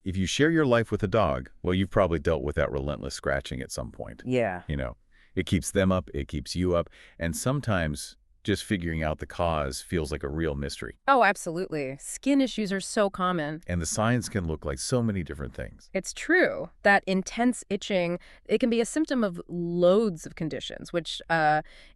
if you share your life with a dog, well, you've probably dealt with that relentless scratching at some point. Yeah. It keeps them up, it keeps you up, and sometimes just figuring out the cause feels like a real mystery. Oh, absolutely. Skin issues are so common. And the signs can look like so many different things. It's true that intense itching, it can be a symptom of loads of conditions, which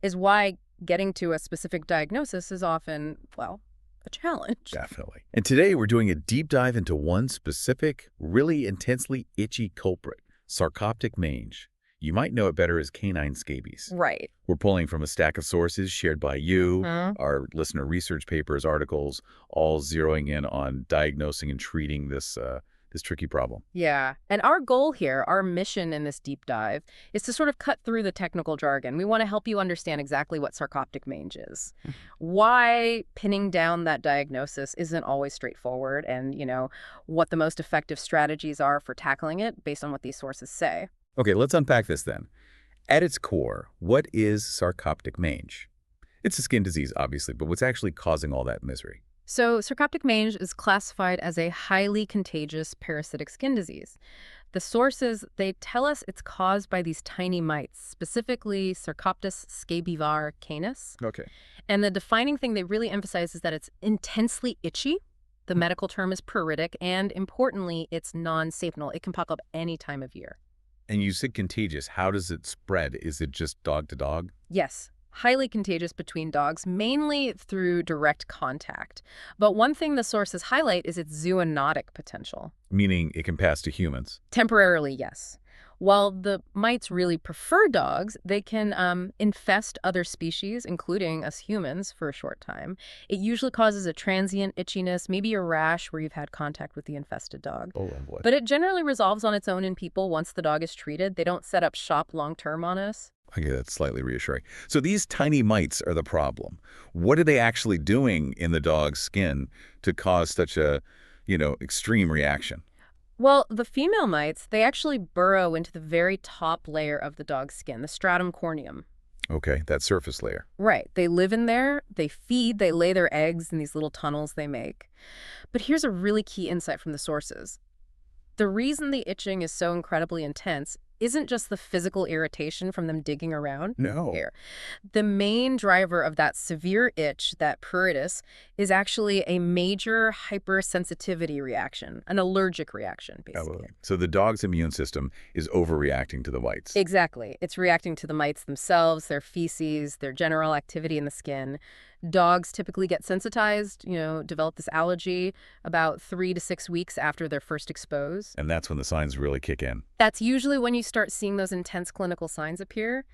is why getting to a specific diagnosis is often, well, a challenge. Definitely. And today we're doing a deep dive into one specific, really intensely itchy culprit, Sarcoptic mange. You might know it better as canine scabies. Right. We're pulling from a stack of sources shared by you, Huh? our listener research papers, articles, all zeroing in on diagnosing and treating this tricky problem. Yeah. And our goal here, our mission in this deep dive, is to sort of cut through the technical jargon. We want to help you understand exactly what sarcoptic mange is, why pinning down that diagnosis isn't always straightforward, and, what the most effective strategies are for tackling it based on what these sources say. Okay, let's unpack this then. At its core, what is Sarcoptic mange? It's a skin disease, obviously, but what's actually causing all that misery? So sarcoptic mange is classified as a highly contagious parasitic skin disease. The sources, they tell us it's caused by these tiny mites, specifically Sarcoptes scabiei canis. Okay. And the defining thing they really emphasize is that it's intensely itchy. The medical term is pruritic, and importantly, it's non-seasonal. It can pop up any time of year. And you said contagious. How does it spread? Is it just dog to dog? Yes, highly contagious between dogs, mainly through direct contact. But one thing the sources highlight is its zoonotic potential. Meaning it can pass to humans. Temporarily, yes. While the mites really prefer dogs, they can infest other species, including us humans, for a short time. It usually causes a transient itchiness, maybe a rash where you've had contact with the infested dog. Oh, boy. But it generally resolves on its own in people once the dog is treated. They don't set up shop long-term on us. Okay, that's slightly reassuring. So these tiny mites are the problem. What are they actually doing in the dog's skin to cause such a, extreme reaction? Well, the female mites, they actually burrow into the very top layer of the dog's skin, the stratum corneum. Okay, that surface layer. Right. They live in there, they feed, they lay their eggs in these little tunnels they make. But here's a really key insight from the sources. The reason the itching is so incredibly intense isn't just the physical irritation from them digging around. No. Here. The main driver of that severe itch, that pruritus, is actually a major hypersensitivity reaction, an allergic reaction, basically. So the dog's immune system is overreacting to the mites. Exactly. It's reacting to the mites themselves, their feces, their general activity in the skin. Dogs typically get sensitized, develop this allergy about 3 to 6 weeks after they're first exposed. And that's when the signs really kick in. That's usually when you start seeing those intense clinical signs appear.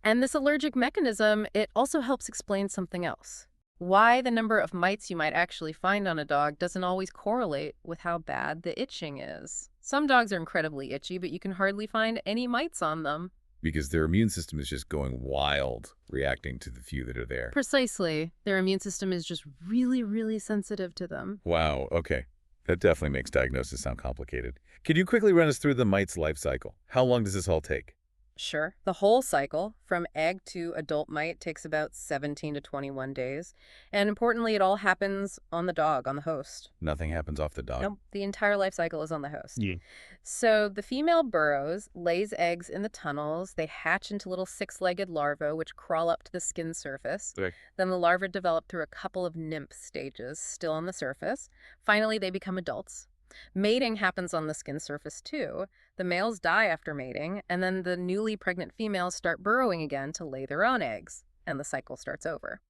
And this allergic mechanism, it also helps explain something else. Why the number of mites you might actually find on a dog doesn't always correlate with how bad the itching is. Some dogs are incredibly itchy, but you can hardly find any mites on them. Because their immune system is just going wild, reacting to the few that are there. Precisely. Their immune system is just really, really sensitive to them. Wow, okay. That definitely makes diagnosis sound complicated. Could you quickly run us through the mite's life cycle? How long does this all take? Sure. The whole cycle, from egg to adult mite, takes about 17 to 21 days. And importantly, it all happens on the dog, on the host. Nothing happens off the dog. Nope. The entire life cycle is on the host. Yeah. So the female burrows, lays eggs in the tunnels. They hatch into little 6-legged larvae, which crawl up to the skin surface. Okay. Then the larvae develop through a couple of nymph stages, still on the surface. Finally, they become adults. Mating happens on the skin surface too. The males die after mating, and then the newly pregnant females start burrowing again to lay their own eggs, and the cycle starts over.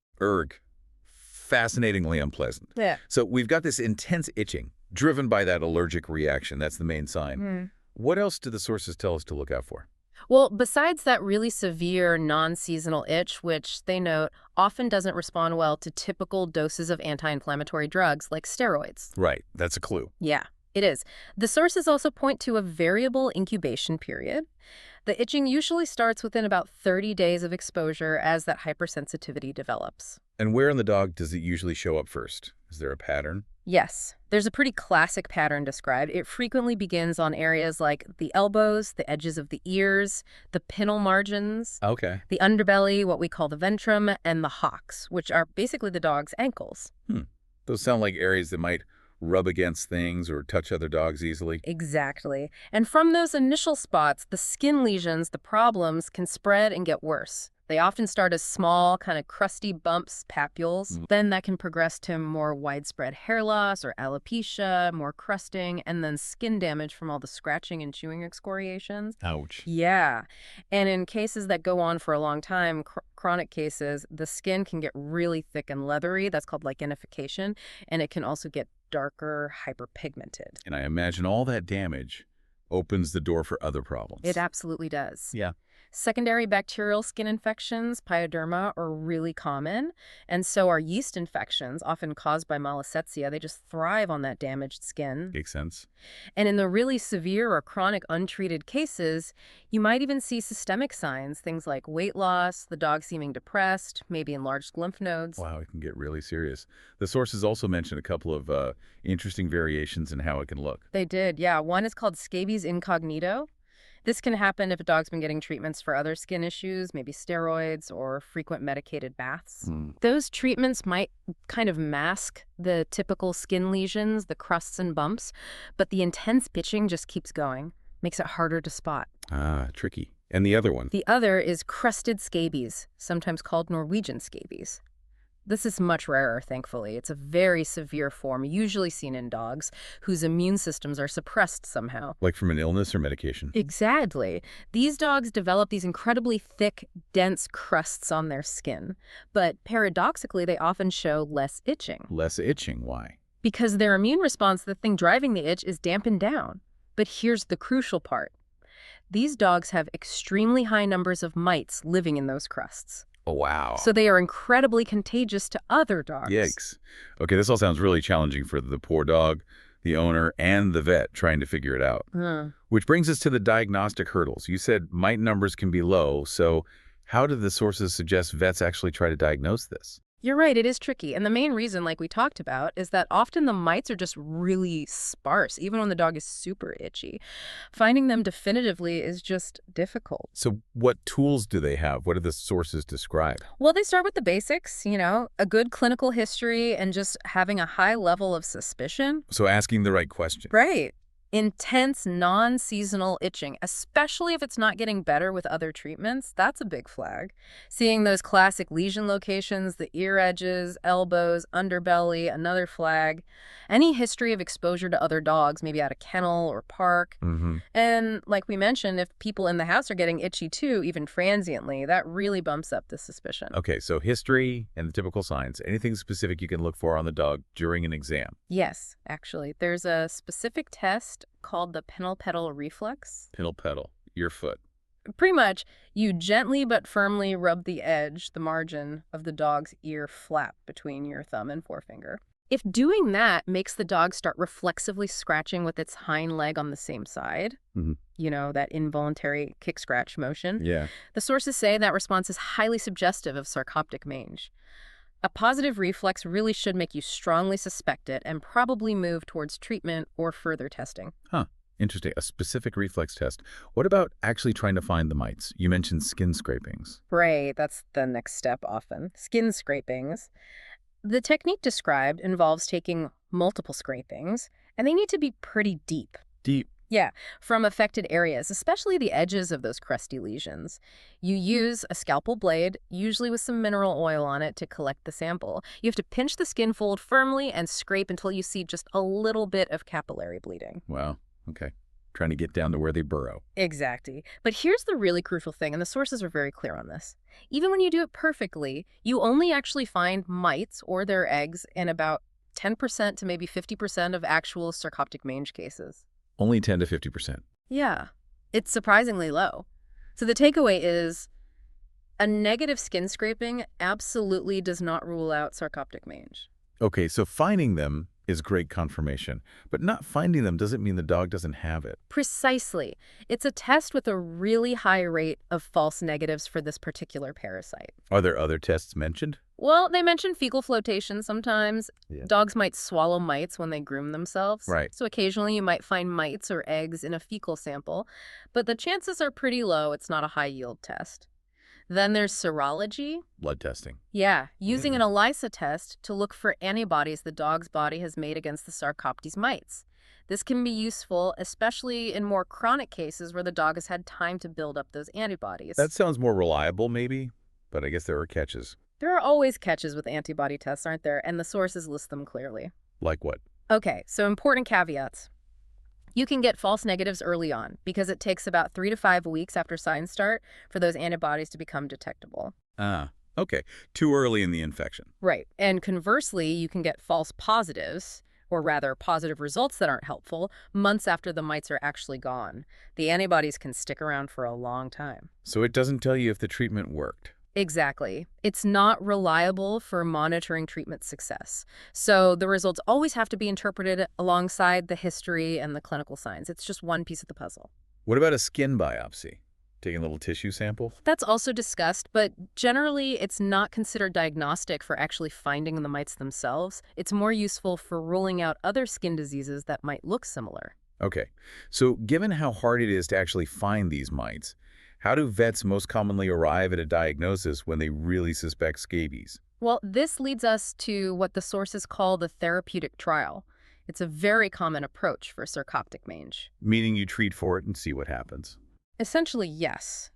Fascinatingly unpleasant. Yeah. So we've got this intense itching, driven by that allergic reaction. That's the main sign. What else do the sources tell us to look out for? Well, besides that really severe non-seasonal itch, which they note often doesn't respond well to typical doses of anti-inflammatory drugs like steroids. Right. That's a clue. Yeah, it is. The sources also point to a variable incubation period. The itching usually starts within about 30 days of exposure as that hypersensitivity develops. And where in the dog does it usually show up first? Is there a pattern? Yes, there's a pretty classic pattern described. It frequently begins on areas like the elbows, the edges of the ears, the pinnal margins, Okay. the underbelly, what we call the ventrum, and the hocks, which are basically the dog's ankles. Those sound like areas that might rub against things or touch other dogs easily. Exactly. And from those initial spots, the skin lesions, the problems, can spread and get worse. They often start as small, kind of crusty bumps, papules. Then that can progress to more widespread hair loss or alopecia, more crusting, and then skin damage from all the scratching and chewing excoriations. Ouch. Yeah. And in cases that go on for a long time, chronic cases, the skin can get really thick and leathery. That's called lichenification. And it can also get darker, hyperpigmented. And I imagine all that damage opens the door for other problems. It absolutely does. Yeah. Secondary bacterial skin infections, pyoderma, are really common, and so are yeast infections, often caused by Malassezia. They just thrive on that damaged skin. Makes sense. And in the really severe or chronic untreated cases, you might even see systemic signs, things like weight loss, the dog seeming depressed, maybe enlarged lymph nodes. Wow, it can get really serious. The sources also mentioned a couple of interesting variations in how it can look. They did, yeah. One is called Scabies incognito. This can happen if a dog's been getting treatments for other skin issues, maybe steroids or frequent medicated baths. Those treatments might kind of mask the typical skin lesions, the crusts and bumps, but the intense itching just keeps going, makes it harder to spot. Ah, tricky. And the other one? The other is crusted scabies, sometimes called Norwegian scabies. This is much rarer, thankfully. It's a very severe form, usually seen in dogs, whose immune systems are suppressed somehow. Like from an illness or medication? Exactly. These dogs develop these incredibly thick, dense crusts on their skin. But paradoxically, they often show less itching. Less itching, why? Because their immune response, the thing driving the itch, is dampened down. But here's the crucial part. These dogs have extremely high numbers of mites living in those crusts. Oh, wow. So they are incredibly contagious to other dogs. Yikes. Okay, this all sounds really challenging for the poor dog, the owner, and the vet trying to figure it out. Which brings us to the diagnostic hurdles. You said mite numbers can be low, so how do the sources suggest vets actually try to diagnose this? You're right, it is tricky. And the main reason, like we talked about, is that often the mites are just really sparse, even when the dog is super itchy. Finding them definitively is just difficult. So what tools do they have? What do the sources describe? Well, they start with the basics, a good clinical history and just having a high level of suspicion. So asking the right question. Right. Intense, non-seasonal itching, especially if it's not getting better with other treatments, that's a big flag. Seeing those classic lesion locations, the ear edges, elbows, underbelly, another flag. Any history of exposure to other dogs, maybe at a kennel or park. And like we mentioned, if people in the house are getting itchy too, even transiently, that really bumps up the suspicion. Okay, so history and the typical signs. Anything specific you can look for on the dog during an exam? Yes, actually. There's a specific test called the pinnal-pedal reflex. Pinnal-pedal, your foot. Pretty much, you gently but firmly rub the edge, the margin, of the dog's ear flap between your thumb and forefinger. If doing that makes the dog start reflexively scratching with its hind leg on the same side, that involuntary kick-scratch motion, the sources say that response is highly suggestive of Sarcoptic Mange. A positive reflex really should make you strongly suspect it and probably move towards treatment or further testing. Huh. Interesting. A specific reflex test. What about actually trying to find the mites? You mentioned skin scrapings. Right, that's the next step often. Skin scrapings. The technique described involves taking multiple scrapings, and they need to be pretty deep. Deep? Yeah, from affected areas, especially the edges of those crusty lesions. You use a scalpel blade, usually with some mineral oil on it, to collect the sample. You have to pinch the skin fold firmly and scrape until you see just a little bit of capillary bleeding. Wow. Okay. Trying to get down to where they burrow. Exactly. But here's the really crucial thing, and the sources are very clear on this. Even when you do it perfectly, you only actually find mites or their eggs in about 10% to maybe 50% of actual Sarcoptic Mange cases. Only 10 to 50%. Yeah, it's surprisingly low. So the takeaway is a negative skin scraping absolutely does not rule out Sarcoptic Mange. Okay, so finding them is great confirmation, but not finding them doesn't mean the dog doesn't have it. Precisely. It's a test with a really high rate of false negatives for this particular parasite. Are there other tests mentioned? Well, they mention fecal flotation sometimes. Yeah. Dogs might swallow mites when they groom themselves. Right. So occasionally you might find mites or eggs in a fecal sample, but the chances are pretty low. It's not a high-yield test. Then there's serology. Blood testing. Yeah, using an ELISA test to look for antibodies the dog's body has made against the Sarcoptes mites. This can be useful, especially in more chronic cases where the dog has had time to build up those antibodies. That sounds more reliable, maybe, but I guess there are catches. There are always catches with antibody tests, aren't there? And the sources list them clearly. Like what? Okay, so important caveats. You can get false negatives early on because it takes about 3 to 5 weeks after signs start for those antibodies to become detectable. Ah, okay. Too early in the infection. Right. And conversely, you can get false positives, or rather positive results that aren't helpful, months after the mites are actually gone. The antibodies can stick around for a long time. So it doesn't tell you if the treatment worked. Exactly. It's not reliable for monitoring treatment success. So the results always have to be interpreted alongside the history and the clinical signs. It's just one piece of the puzzle. What about a skin biopsy? Taking a little tissue sample? That's also discussed, but generally it's not considered diagnostic for actually finding the mites themselves. It's more useful for ruling out other skin diseases that might look similar. Okay. So given how hard it is to actually find these mites, how do vets most commonly arrive at a diagnosis when they really suspect scabies? Well, this leads us to what the sources call the therapeutic trial. It's a very common approach for Sarcoptic mange. Meaning you treat for it and see what happens. Essentially, yes.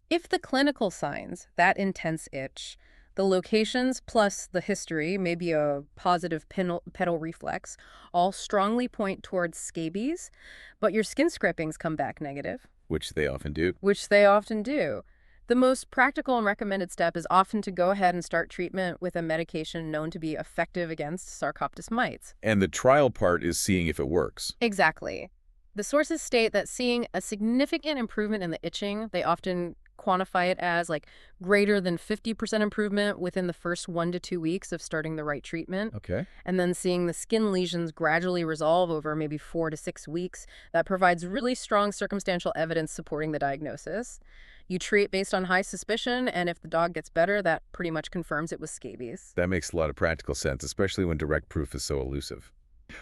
If the clinical signs, that intense itch, the locations plus the history, maybe a positive pinnal-pedal reflex, all strongly point towards scabies, but your skin scrapings come back negative, Which they often do. which they often do, the most practical and recommended step is often to go ahead and start treatment with a medication known to be effective against Sarcoptes mites. And the trial part is seeing if it works. Exactly. The sources state that seeing a significant improvement in the itching, they often quantify it as like greater than 50% improvement within the first 1 to 2 weeks of starting the right treatment. Okay. And then seeing the skin lesions gradually resolve over maybe 4 to 6 weeks, that provides really strong circumstantial evidence supporting the diagnosis. You treat based on high suspicion, and if the dog gets better, that pretty much confirms it was scabies. That makes a lot of practical sense, especially when direct proof is so elusive.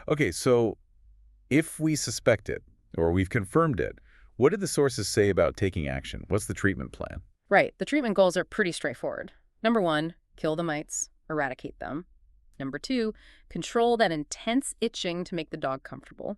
Okay, so if we suspect it, or we've confirmed it, what did the sources say about taking action? What's the treatment plan? Right. The treatment goals are pretty straightforward. Number 1, kill the mites, eradicate them. Number 2, control that intense itching to make the dog comfortable.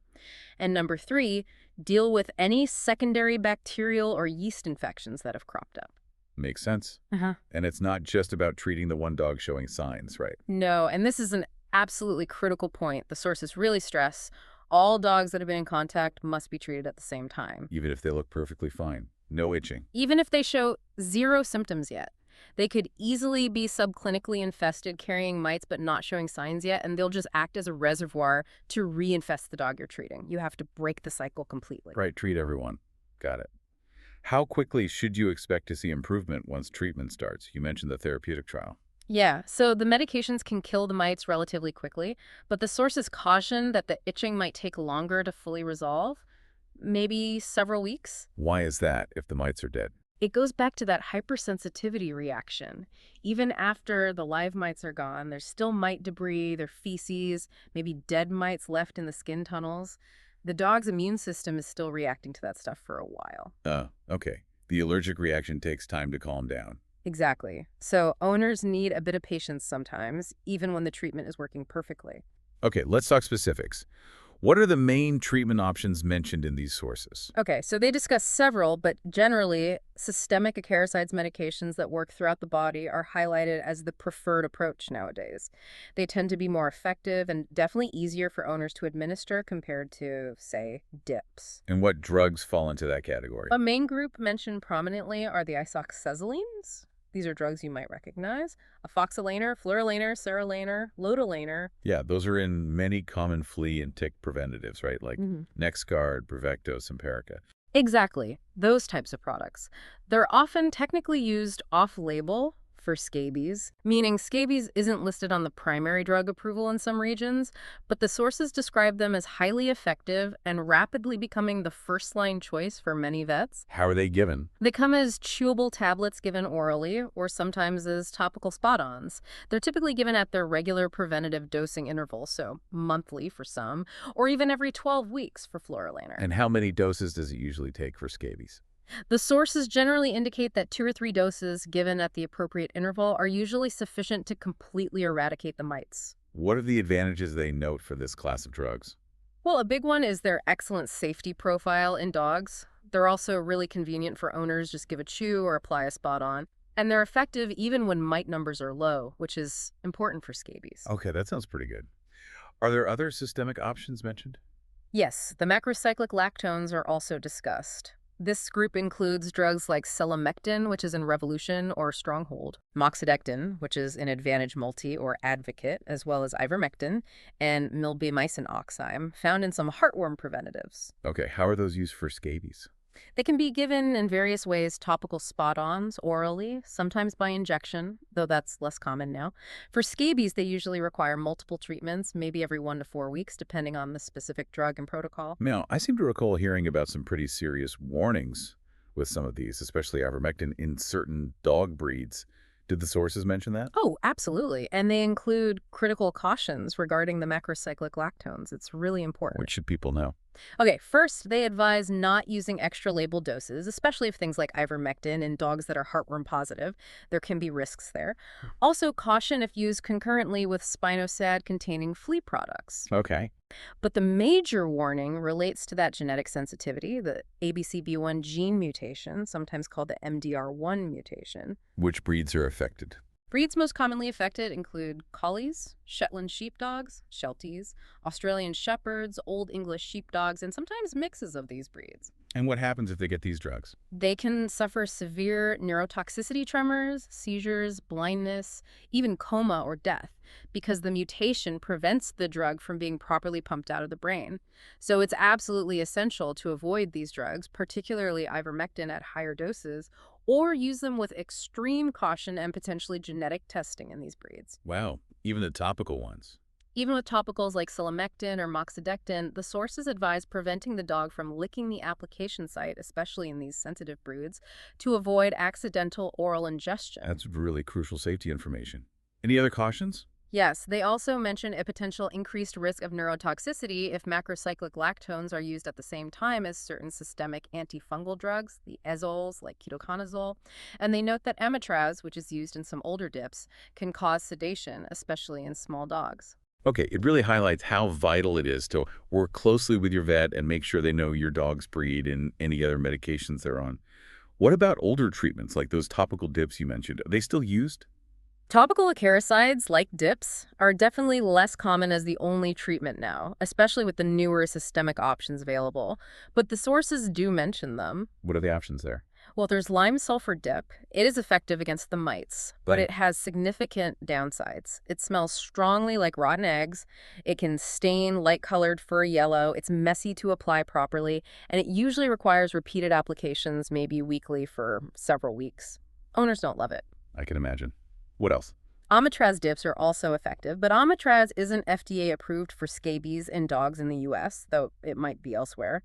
And number 3, deal with any secondary bacterial or yeast infections that have cropped up. Makes sense. Uh-huh. And it's not just about treating the one dog showing signs, right? No, and this is an absolutely critical point. The sources really stress all dogs that have been in contact must be treated at the same time. Even if they look perfectly fine. No itching. Even if they show 0 symptoms yet. They could easily be subclinically infested, carrying mites but not showing signs yet, and they'll just act as a reservoir to reinfest the dog you're treating. You have to break the cycle completely. Right, treat everyone. Got it. How quickly should you expect to see improvement once treatment starts? You mentioned the therapeutic trial. Yeah, so the medications can kill the mites relatively quickly, but the sources caution that the itching might take longer to fully resolve, maybe several weeks. Why is that if the mites are dead? It goes back to that hypersensitivity reaction. Even after the live mites are gone, there's still mite debris, their feces, maybe dead mites left in the skin tunnels. The dog's immune system is still reacting to that stuff for a while. Okay. The allergic reaction takes time to calm down. Exactly. So owners need a bit of patience sometimes, even when the treatment is working perfectly. Okay, let's talk specifics. What are the main treatment options mentioned in these sources? Okay, so they discuss several, but generally, systemic acaricides medications that work throughout the body are highlighted as the preferred approach nowadays. They tend to be more effective and definitely easier for owners to administer compared to, say, dips. And what drugs fall into that category? A main group mentioned prominently are the Isoxazolines. These are drugs you might recognize. Afoxolaner, Fluralaner, Seralaner, Lotilaner. Yeah, those are in many common flea and tick preventatives, right? Like NexGard, Brevecto, Simparica. Exactly. Those types of products. They're often technically used off-label for scabies, meaning scabies isn't listed on the primary drug approval in some regions, but the sources describe them as highly effective and rapidly becoming the first-line choice for many vets. How are they given? They come as chewable tablets given orally or sometimes as topical spot-ons. They're typically given at their regular preventative dosing interval, so monthly for some, or even every 12 weeks for Fluralaner. And how many doses does it usually take for scabies? The sources generally indicate that 2 or 3 doses given at the appropriate interval are usually sufficient to completely eradicate the mites. What are the advantages they note for this class of drugs? Well, a big one is their excellent safety profile in dogs. They're also really convenient for owners, just give a chew or apply a spot on. And they're effective even when mite numbers are low, which is important for scabies. Okay, that sounds pretty good. Are there other systemic options mentioned? Yes, the macrocyclic lactones are also discussed. This group includes drugs like selamectin, which is in Revolution or Stronghold, moxidectin, which is in Advantage Multi or Advocate, as well as ivermectin, and milbemycin oxime, found in some heartworm preventatives. Okay, how are those used for scabies? They can be given in various ways: topical spot-ons, orally, sometimes by injection, though that's less common now. For scabies, they usually require multiple treatments, maybe every 1 to 4 weeks, depending on the specific drug and protocol. Now, I seem to recall hearing about some pretty serious warnings with some of these, especially ivermectin in certain dog breeds. Did the sources mention that? Oh, absolutely. And they include critical cautions regarding the macrocyclic lactones. It's really important. What should people know? Okay, first, they advise not using extra label doses, especially if things like ivermectin in dogs that are heartworm positive. There can be risks there. Also, caution if used concurrently with spinosad containing flea products. Okay. But the major warning relates to that genetic sensitivity, the ABCB1 gene mutation, sometimes called the MDR1 mutation. Which breeds are affected? Breeds most commonly affected include collies, Shetland sheepdogs, Shelties, Australian shepherds, Old English sheepdogs, and sometimes mixes of these breeds. And what happens if they get these drugs? They can suffer severe neurotoxicity tremors, seizures, blindness, even coma or death, because the mutation prevents the drug from being properly pumped out of the brain. So it's absolutely essential to avoid these drugs, particularly ivermectin at higher doses, or use them with extreme caution and potentially genetic testing in these breeds. Wow, even the topical ones. Even with topicals like selamectin or moxidectin, the sources advise preventing the dog from licking the application site, especially in these sensitive broods, to avoid accidental oral ingestion. That's really crucial safety information. Any other cautions? Yes, they also mention a potential increased risk of neurotoxicity if macrocyclic lactones are used at the same time as certain systemic antifungal drugs, the azoles like ketoconazole, and they note that amitraz, which is used in some older dips, can cause sedation, especially in small dogs. Okay, it really highlights how vital it is to work closely with your vet and make sure they know your dog's breed and any other medications they're on. What about older treatments like those topical dips you mentioned? Are they still used? Topical acaricides, like dips, are definitely less common as the only treatment now, especially with the newer systemic options available. But the sources do mention them. What are the options there? Well, there's lime sulfur dip. It is effective against the mites, but it has significant downsides. It smells strongly like rotten eggs. It can stain light-colored fur yellow. It's messy to apply properly, and it usually requires repeated applications, maybe weekly for several weeks. Owners don't love it. I can imagine. What else? Amitraz dips are also effective, but Amitraz isn't FDA approved for scabies in dogs in the US, though it might be elsewhere.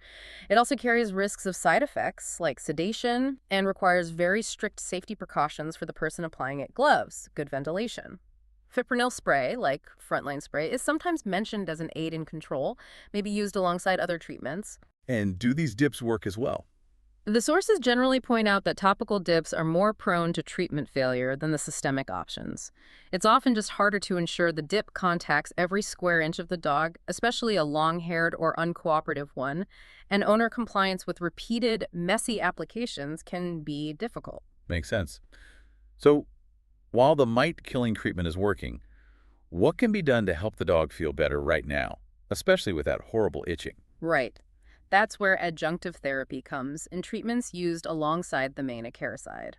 It also carries risks of side effects like sedation and requires very strict safety precautions for the person applying it: gloves, good ventilation. Fipronil spray, like frontline spray, is sometimes mentioned as an aid in control, maybe used alongside other treatments. And do these dips work as well? The sources generally point out that topical dips are more prone to treatment failure than the systemic options. It's often just harder to ensure the dip contacts every square inch of the dog, especially a long-haired or uncooperative one, and owner compliance with repeated, messy applications can be difficult. Makes sense. So, while the mite-killing treatment is working, what can be done to help the dog feel better right now, especially with that horrible itching? Right. That's where adjunctive therapy comes in treatments used alongside the main acaricide.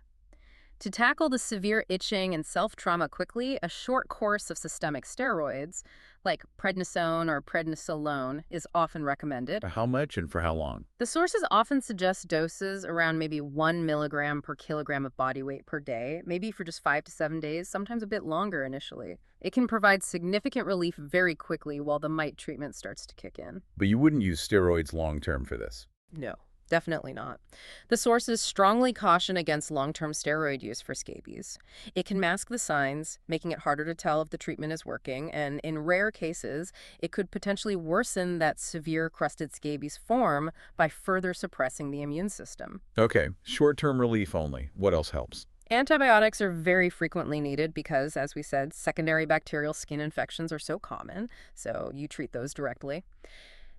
To tackle the severe itching and self-trauma quickly, a short course of systemic steroids, like prednisone or prednisolone, is often recommended. For how much and for how long? The sources often suggest doses around maybe 1 milligram per kilogram of body weight per day, maybe for just 5 to 7 days, sometimes a bit longer initially. It can provide significant relief very quickly while the mite treatment starts to kick in. But you wouldn't use steroids long-term for this. No. Definitely not. The sources strongly caution against long-term steroid use for scabies. It can mask the signs, making it harder to tell if the treatment is working, and in rare cases, it could potentially worsen that severe crusted scabies form by further suppressing the immune system. Okay, short-term relief only. What else helps? Antibiotics are very frequently needed because, as we said, secondary bacterial skin infections are so common, so you treat those directly.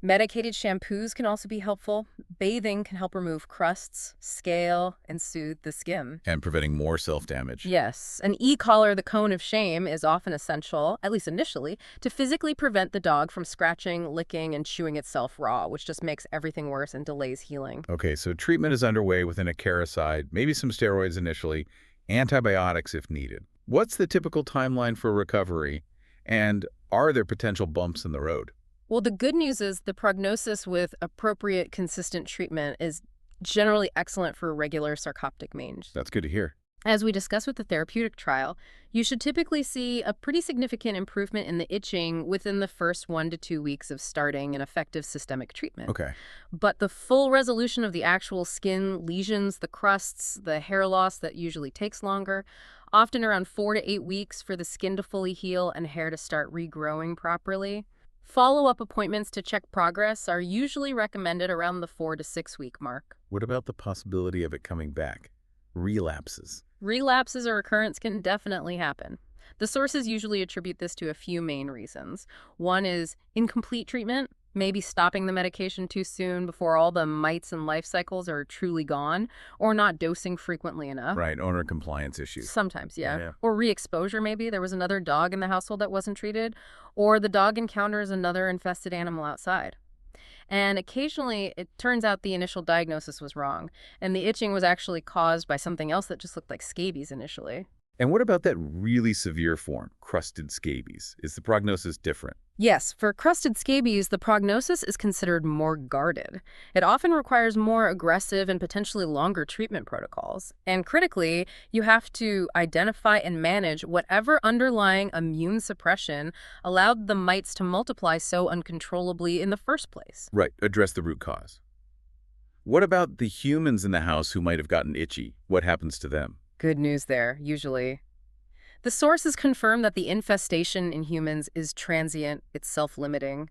Medicated shampoos can also be helpful. Bathing can help remove crusts, scale, and soothe the skin. And preventing more self-damage. Yes, an e-collar, the cone of shame, is often essential, at least initially, to physically prevent the dog from scratching, licking, and chewing itself raw, which just makes everything worse and delays healing. Okay, so treatment is underway with an acaricide, maybe some steroids initially, antibiotics if needed. What's the typical timeline for recovery, and are there potential bumps in the road? Well, the good news is the prognosis with appropriate, consistent treatment is generally excellent for regular sarcoptic mange. That's good to hear. As we discussed with the therapeutic trial, you should typically see a pretty significant improvement in the itching within the first 1 to 2 weeks of starting an effective systemic treatment. Okay. But the full resolution of the actual skin lesions, the crusts, the hair loss that usually takes longer, often around 4 to 8 weeks for the skin to fully heal and hair to start regrowing properly. Follow-up appointments to check progress are usually recommended around the 4 to 6 week mark. What about the possibility of it coming back? Relapses. Relapses or recurrence can definitely happen. The sources usually attribute this to a few main reasons. One is incomplete treatment, maybe stopping the medication too soon before all the mites and life cycles are truly gone, or not dosing frequently enough. Right, owner compliance issues. Sometimes, yeah. Yeah. Or re-exposure, maybe. There was another dog in the household that wasn't treated, or the dog encounters another infested animal outside. And occasionally, it turns out the initial diagnosis was wrong, and the itching was actually caused by something else that just looked like scabies initially. And what about that really severe form, crusted scabies? Is the prognosis different? Yes, for crusted scabies, the prognosis is considered more guarded. It often requires more aggressive and potentially longer treatment protocols. And critically, you have to identify and manage whatever underlying immune suppression allowed the mites to multiply so uncontrollably in the first place. Right, address the root cause. What about the humans in the house who might have gotten itchy? What happens to them? Good news there, usually. The sources confirm that the infestation in humans is transient, it's self-limiting.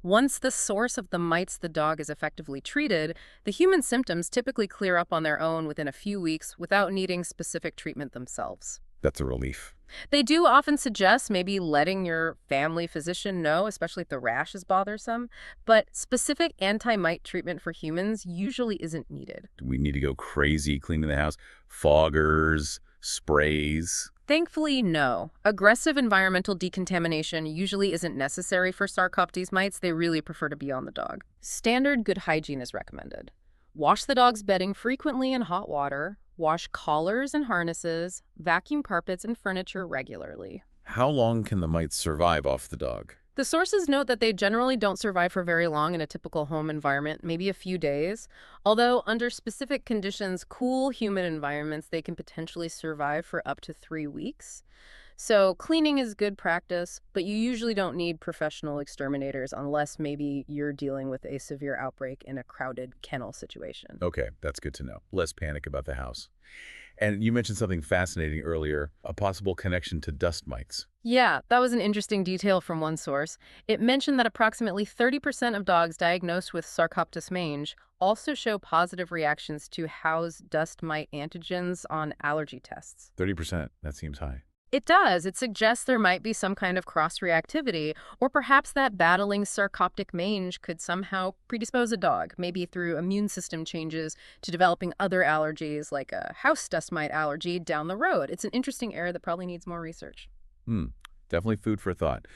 Once the source of the mites the dog is effectively treated, the human symptoms typically clear up on their own within a few weeks without needing specific treatment themselves. That's a relief. They do often suggest maybe letting your family physician know, especially if the rash is bothersome, but specific anti-mite treatment for humans usually isn't needed. Do we need to go crazy cleaning the house? Foggers, sprays? Thankfully, no. Aggressive environmental decontamination usually isn't necessary for Sarcoptes mites. They really prefer to be on the dog. Standard good hygiene is recommended. Wash the dog's bedding frequently in hot water. Wash collars and harnesses. Vacuum carpets and furniture regularly. How long can the mites survive off the dog? The sources note that they generally don't survive for very long in a typical home environment, maybe a few days. Although under specific conditions, cool, humid environments, they can potentially survive for up to 3 weeks. So cleaning is good practice, but you usually don't need professional exterminators unless maybe you're dealing with a severe outbreak in a crowded kennel situation. Okay, that's good to know. Less panic about the house. And you mentioned something fascinating earlier, a possible connection to dust mites. Yeah, that was an interesting detail from one source. It mentioned that approximately 30% of dogs diagnosed with Sarcoptic mange also show positive reactions to house dust mite antigens on allergy tests. 30%, that seems high. It does. It suggests there might be some kind of cross-reactivity, or perhaps that battling Sarcoptic mange could somehow predispose a dog, maybe through immune system changes to developing other allergies like a house dust mite allergy down the road. It's an interesting area that probably needs more research. Definitely food for thought.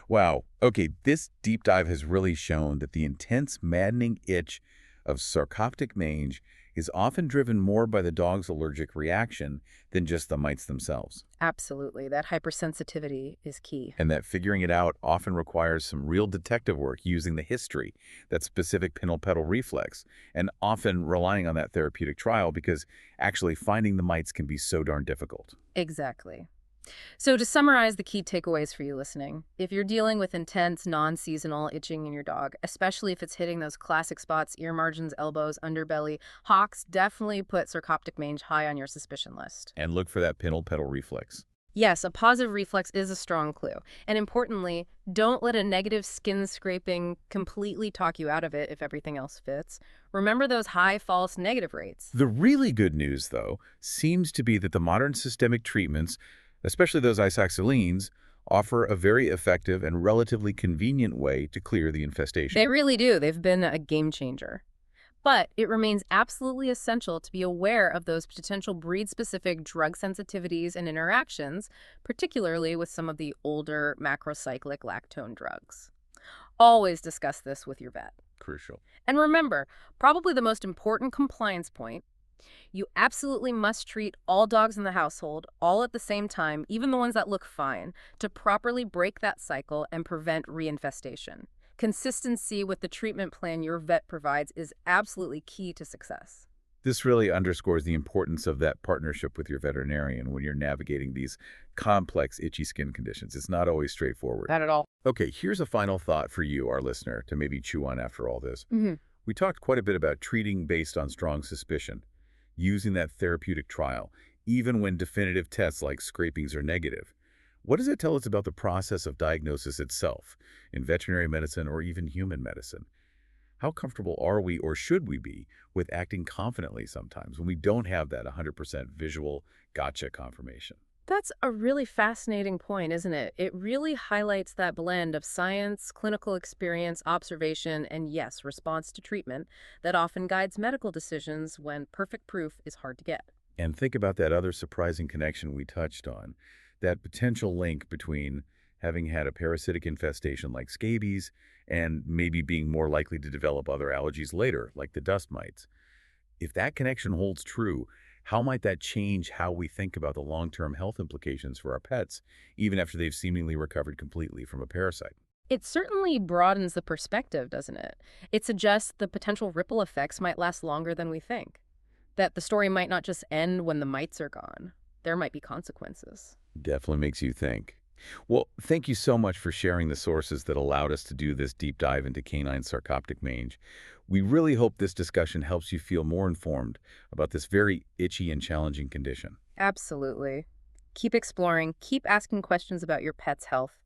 Wow. Okay, this deep dive has really shown that the intense, maddening itch of Sarcoptic mange is often driven more by the dog's allergic reaction than just the mites themselves. Absolutely. That hypersensitivity is key. And that figuring it out often requires some real detective work using the history, that specific pinnal-pedal reflex, and often relying on that therapeutic trial because actually finding the mites can be so darn difficult. Exactly. So to summarize the key takeaways for you listening, if you're dealing with intense, non-seasonal itching in your dog, especially if it's hitting those classic spots, ear margins, elbows, underbelly, hocks, definitely put Sarcoptic mange high on your suspicion list. And look for that pinnal-pedal reflex. Yes, a positive reflex is a strong clue. And importantly, don't let a negative skin scraping completely talk you out of it if everything else fits. Remember those high false negative rates. The really good news, though, seems to be that the modern systemic treatments, especially those isoxazolines, offer a very effective and relatively convenient way to clear the infestation. They really do. They've been a game changer. But it remains absolutely essential to be aware of those potential breed-specific drug sensitivities and interactions, particularly with some of the older macrocyclic lactone drugs. Always discuss this with your vet. Crucial. And remember, probably the most important compliance point, you absolutely must treat all dogs in the household all at the same time, even the ones that look fine, to properly break that cycle and prevent reinfestation. Consistency with the treatment plan your vet provides is absolutely key to success. This really underscores the importance of that partnership with your veterinarian when you're navigating these complex itchy skin conditions. It's not always straightforward. Not at all. Okay, here's a final thought for you, our listener, to maybe chew on after all this. Mm-hmm. We talked quite a bit about treating based on strong suspicion, using that therapeutic trial, even when definitive tests like scrapings are negative. What does it tell us about the process of diagnosis itself, in veterinary medicine or even human medicine? How comfortable are we or should we be with acting confidently sometimes when we don't have that 100% visual gotcha confirmation? That's a really fascinating point, isn't it? It really highlights that blend of science, clinical experience, observation, and yes, response to treatment that often guides medical decisions when perfect proof is hard to get. And think about that other surprising connection we touched on, that potential link between having had a parasitic infestation like scabies and maybe being more likely to develop other allergies later, like the dust mites. If that connection holds true, how might that change how we think about the long-term health implications for our pets, even after they've seemingly recovered completely from a parasite? It certainly broadens the perspective, doesn't it? It suggests the potential ripple effects might last longer than we think. That the story might not just end when the mites are gone. There might be consequences. Definitely makes you think. Well, thank you so much for sharing the sources that allowed us to do this deep dive into canine sarcoptic mange. We really hope this discussion helps you feel more informed about this very itchy and challenging condition. Absolutely. Keep exploring, keep asking questions about your pet's health,